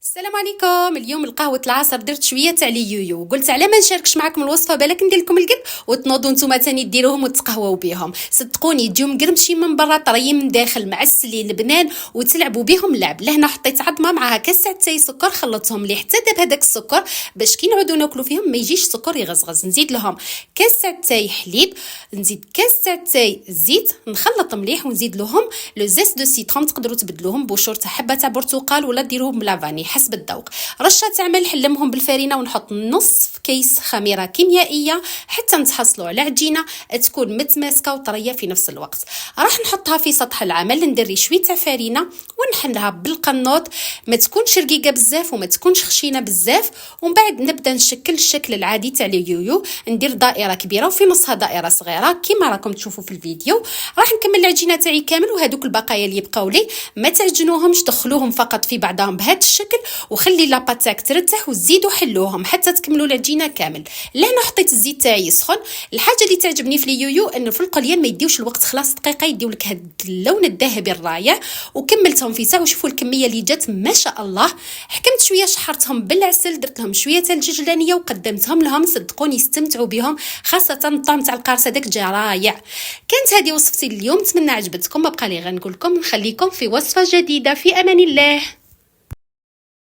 السلام عليكم. اليوم القهوه العصر درت شويه تاع لي يويو وقلت على ما نشاركش معكم الوصفه بالك ندير لكم القلب وتنوضوا نتوما ثاني ديروهم وتقهووا بهم. صدقوني يجيو مقرمشين من برا طريين من داخل معسلين لبنان وتلعبوا بهم لعب. لهنا حطيت عظمه معها كاس تاع تاي سكر خلطتهم لي حتى داب هذاك السكر باش كي نعودوا ناكلوا فيهم ما يجيش السكر يغزغز. نزيد لهم كاس تاع تاي حليب، نزيد كاس تاع تاي زيت، نخلط مليح ونزيد لهم لو زيس دو سيترون. تقدروا تبدلوهم بشور تاع حبه تاع برتقال ولا ديروهم بلافاني حسب الذوق. رشه تاع ملح نلمهم بالفرينه ونحط نصف كيس خميره كيميائيه حتى نتحصلوا على عجينه تكون متماسكه وطريه في نفس الوقت. راح نحطها في سطح العمل، ندير شويه تاع فرينه ونحلها بالقنوط، ما تكونش رقيقه بزاف وما تكونش خشينه بزاف. ومن بعد نبدا نشكل الشكل العادي تاع اليويو، ندير دائره كبيره وفي نصها دائره صغيره كما راكم تشوفوا في الفيديو. راح نكمل العجينه تاعي كامل وهذوك البقايا اللي يبقاو لي ما تعجنوهمش، دخلوهم فقط في بعضهم بهذا الشكل وخلي لاباط تاعك ترتاح وزيدوا حلوهم حتى تكملوا العجينه كامل. لهنا حطيت الزيت تاعي يسخن. الحاجه اللي تعجبني في اليويو انه في القليان ما يديوش الوقت، خلاص دقيقه يديو لك هذا اللون الذهبي الرائع. وكملتهم في ساعه وشوفوا الكميه اللي جات ما شاء الله. حكمت شويه شحرتهم بالعسل، درت لهم شويه تاع الجلانيه وقدمتهم لهم. صدقوني استمتعوا بهم، خاصه الطعم تاع القارصه داك جا رائع. كانت هذه وصفتي اليوم، نتمنى عجبتكم. ما بقى لي غير نقول لكم نخليكم في وصفه جديده. في امان الله.